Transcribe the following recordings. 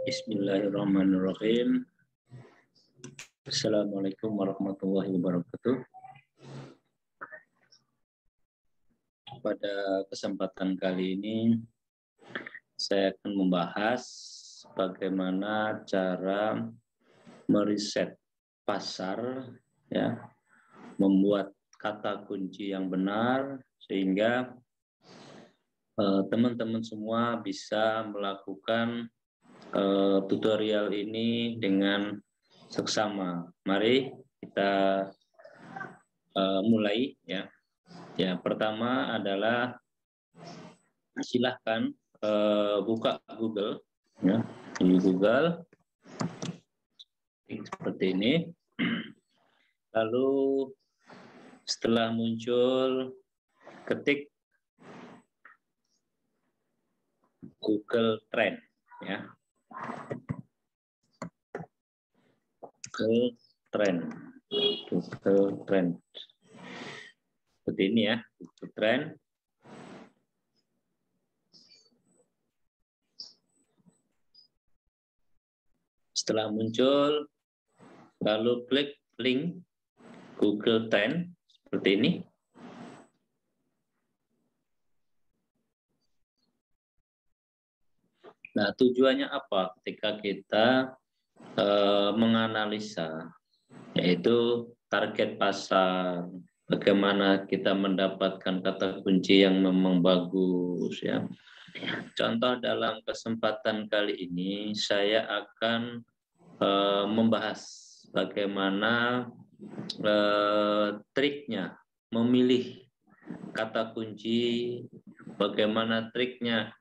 Bismillahirrahmanirrahim. Assalamualaikum warahmatullahi wabarakatuh. Pada kesempatan kali ini saya akan membahas bagaimana cara meriset pasar, ya, membuat kata kunci yang benar sehingga teman-teman semua bisa melakukan tutorial ini dengan seksama. Mari kita mulai, ya. Ya, pertama adalah silahkan buka Google, ya, di Google seperti ini. Lalu setelah muncul, ketik Google Trend, ya. Google Trend seperti ini, ya, Google Trend. Setelah muncul, lalu klik link Google Trend seperti ini. Nah, tujuannya apa ketika kita menganalisa, yaitu target pasar, bagaimana kita mendapatkan kata kunci yang memang bagus, ya. Contoh dalam kesempatan kali ini saya akan membahas bagaimana triknya memilih kata kunci, bagaimana triknya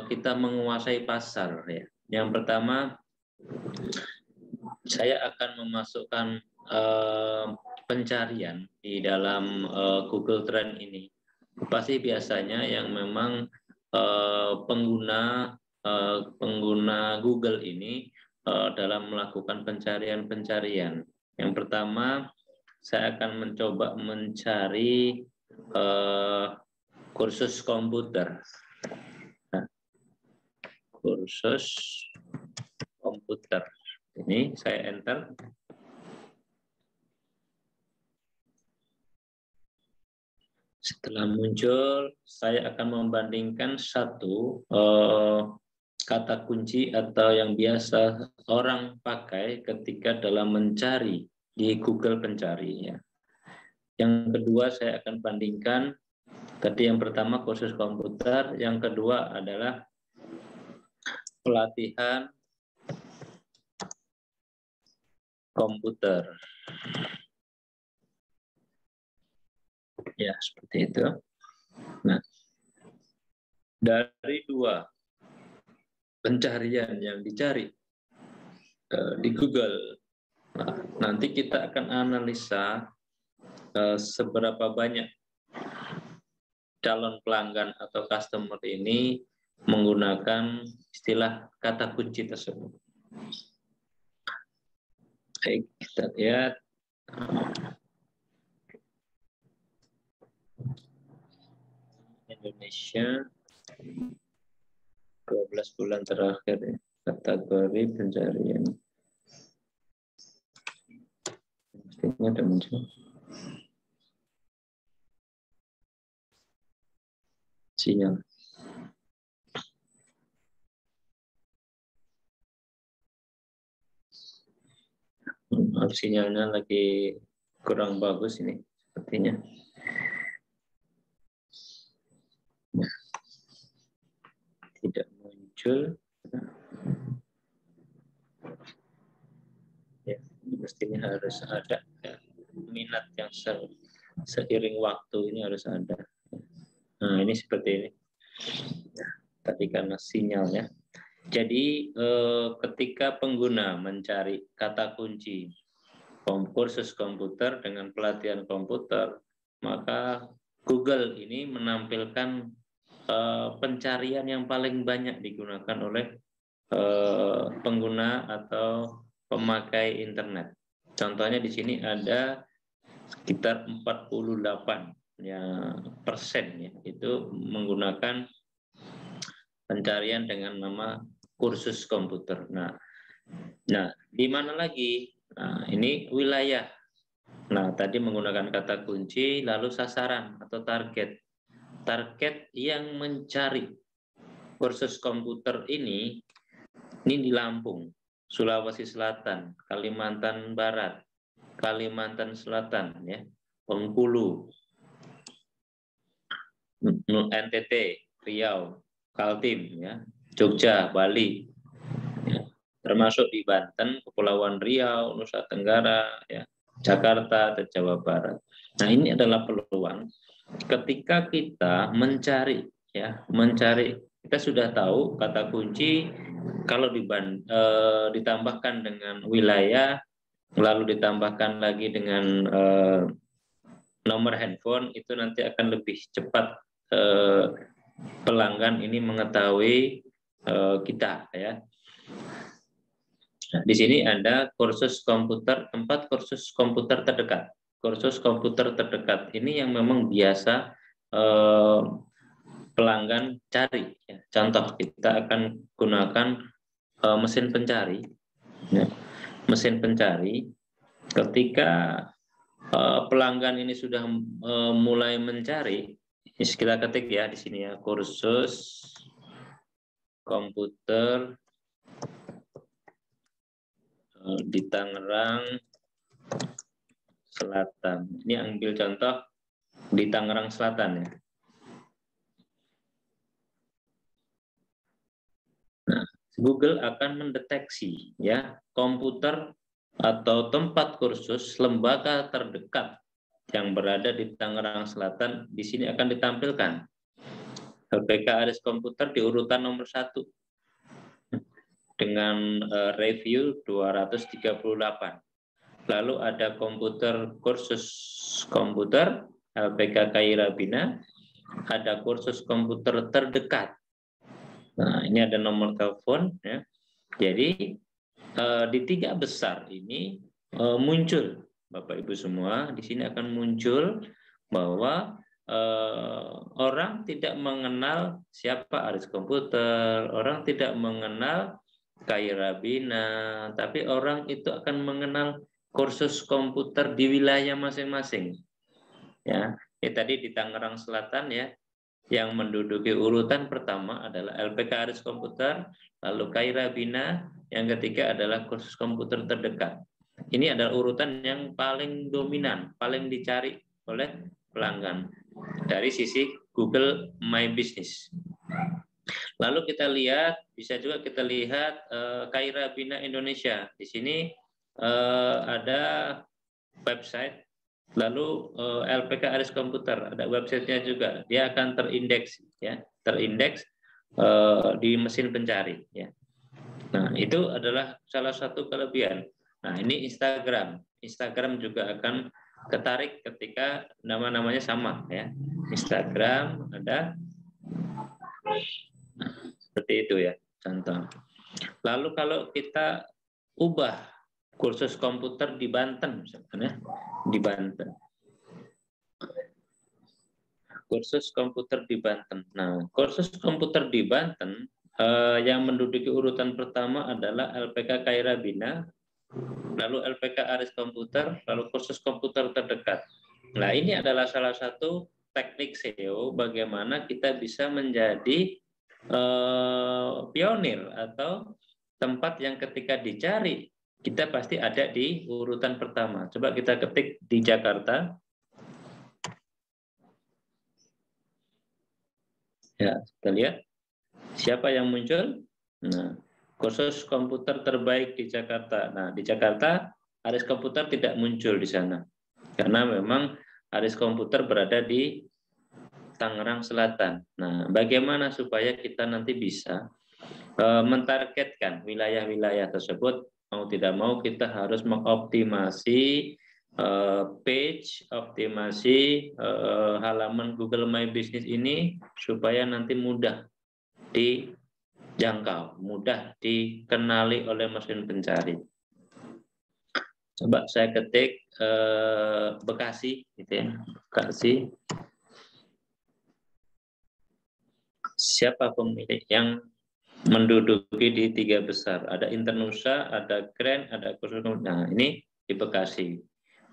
kita menguasai pasar, ya. Yang pertama, saya akan memasukkan pencarian di dalam Google Trend ini. Pasti biasanya yang memang pengguna Google ini dalam melakukan pencarian. Yang pertama, saya akan mencoba mencari kursus komputer. Kursus komputer. Ini saya enter. Setelah muncul, saya akan membandingkan satu kata kunci atau yang biasa orang pakai ketika dalam mencari di Google pencari, ya. Yang kedua saya akan bandingkan, tadi yang pertama kursus komputer, yang kedua adalah pelatihan komputer. Ya, seperti itu. Nah, dari dua pencarian yang dicari di Google, nah, nanti kita akan analisa seberapa banyak calon pelanggan atau customer ini menggunakan istilah kata kunci tersebut. Baik, kita lihat. Indonesia 12 bulan terakhir, ya. Kategori pencarian. Mestinya ada muncul. Sinyal. Sinyalnya lagi kurang bagus ini sepertinya. Nah, tidak muncul. Ya, mestinya harus ada, ya. Minat yang seiring waktu ini harus ada. Nah, ini seperti ini. tadi karena sinyalnya. Jadi ketika pengguna mencari kata kunci kursus komputer dengan pelatihan komputer, maka Google ini menampilkan pencarian yang paling banyak digunakan oleh pengguna atau pemakai internet. Contohnya di sini ada sekitar 48% ya, itu menggunakan pencarian dengan nama kursus komputer. Nah, di mana lagi? Nah, ini wilayah. Nah, tadi menggunakan kata kunci, lalu sasaran atau target. Target yang mencari kursus komputer ini di Lampung, Sulawesi Selatan, Kalimantan Barat, Kalimantan Selatan, ya, Bengkulu, NTT, Riau, Kaltim, ya, Jogja, Bali, ya, termasuk di Banten, Kepulauan Riau, Nusa Tenggara, ya, Jakarta, dan Jawa Barat. Nah, ini adalah peluang ketika kita mencari, ya, kita sudah tahu kata kunci kalau ditambahkan dengan wilayah, lalu ditambahkan lagi dengan nomor handphone, itu nanti akan lebih cepat pelanggan ini mengetahui kita, ya. Nah, di sini ada kursus komputer, tempat kursus komputer terdekat. Kursus komputer terdekat ini yang memang biasa pelanggan cari. Ya. Contoh, kita akan gunakan mesin pencari. Ya. Mesin pencari, ketika pelanggan ini sudah mulai mencari, kita ketik ya di sini ya, kursus komputer di Tangerang Selatan. Ini ambil contoh di Tangerang Selatan, ya. Nah, Google akan mendeteksi, ya, komputer atau tempat kursus lembaga terdekat yang berada di Tangerang Selatan. Di sini akan ditampilkan LPK Aris Komputer di urutan nomor 1 dengan review 238. Lalu ada kursus komputer LPK Khaira Bina, ada kursus komputer terdekat. Nah, ini ada nomor telepon, ya. Jadi di 3 besar ini muncul, Bapak Ibu semua, di sini akan muncul bahwa orang tidak mengenal siapa Aris Komputer, orang tidak mengenal Khaira Bina, tapi orang itu akan mengenal kursus komputer di wilayah masing-masing. Ya, tadi di Tangerang Selatan, ya, yang menduduki urutan pertama adalah LPK Aris Komputer, lalu Khaira Bina, yang ketiga adalah kursus komputer terdekat. Ini adalah urutan yang paling dominan, paling dicari oleh pelanggan dari sisi Google My Business. Lalu kita lihat, bisa juga kita lihat Khaira Bina Indonesia. Di sini ada website, lalu LPK Aris Komputer, ada websitenya juga. Dia akan terindeks, ya, terindeks di mesin pencari, ya. Nah, itu adalah salah satu kelebihan. Nah, ini Instagram. Instagram juga akan ketarik ketika nama-namanya sama, ya. Instagram ada. Nah, seperti itu, ya, contoh. Lalu kalau kita ubah kursus komputer di Banten, misalkan, ya, di Banten. Kursus komputer di Banten. Nah, kursus komputer di Banten yang menduduki urutan pertama adalah LPK Khaira Bina, lalu LPK Aris Komputer, lalu kursus komputer terdekat. Nah, ini adalah salah satu teknik SEO bagaimana kita bisa menjadi pionir atau tempat yang ketika dicari kita pasti ada di urutan pertama. Coba kita ketik di Jakarta. Ya, kita lihat siapa yang muncul. Nah, kursus komputer terbaik di Jakarta. Nah, di Jakarta Aris Komputer tidak muncul di sana karena memang Aris Komputer berada di Tangerang Selatan. Nah, bagaimana supaya kita nanti bisa mentargetkan wilayah-wilayah tersebut? Mau tidak mau kita harus mengoptimasi page, optimasi halaman Google My Business ini supaya nanti mudah dijangkau, mudah dikenali oleh mesin pencari. Coba saya ketik Bekasi, gitu ya, Bekasi. Siapa pemilik yang menduduki di 3 besar? Ada Internusa, ada Grand, ada Khusus. Nah, ini di Bekasi.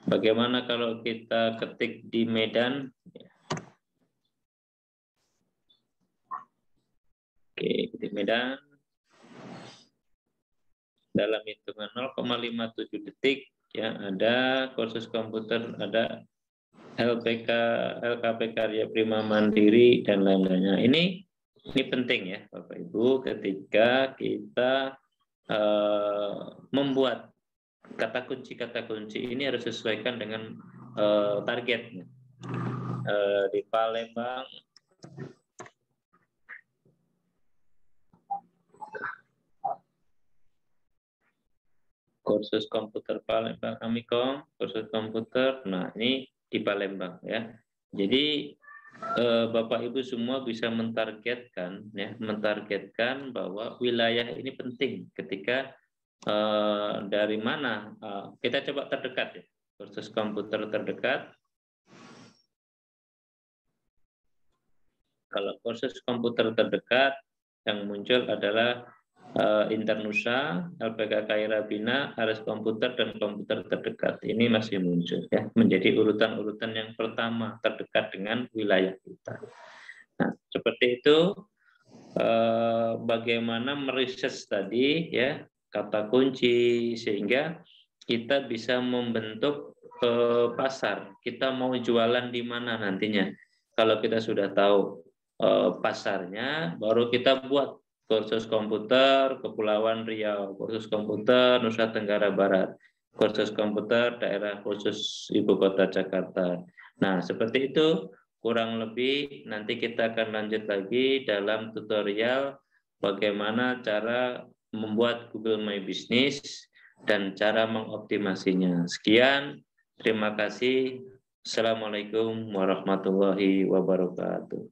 Bagaimana kalau kita ketik di Medan? Oke, di Medan. Dalam hitungan 0,57 detik ya, ada kursus komputer, ada LPK, LKP Karya Prima Mandiri dan lain-lainnya. Ini penting ya Bapak Ibu, ketika kita membuat kata kunci ini harus sesuaikan dengan targetnya. Di Palembang kursus komputer Palembang Amikom, kursus komputer. Nah, ini di Palembang ya. Jadi Bapak Ibu semua bisa mentargetkan ya, mentargetkan bahwa wilayah ini penting ketika dari mana kita coba terdekat ya. Kursus komputer terdekat. Kalau kursus komputer terdekat yang muncul adalah Internusa, LPK Kaira Bina, Ares Komputer, dan komputer terdekat. Ini masih muncul ya, menjadi urutan-urutan yang pertama terdekat dengan wilayah kita. Nah, seperti itu bagaimana meriset tadi ya kata kunci sehingga kita bisa membentuk pasar. Kita mau jualan di mana nantinya. Kalau kita sudah tahu pasarnya, baru kita buat kursus komputer Kepulauan Riau, kursus komputer Nusa Tenggara Barat, kursus komputer daerah khusus Ibu Kota Jakarta. Nah, seperti itu kurang lebih. Nanti kita akan lanjut lagi dalam tutorial bagaimana cara membuat Google My Business dan cara mengoptimasinya. Sekian, terima kasih. Assalamualaikum warahmatullahi wabarakatuh.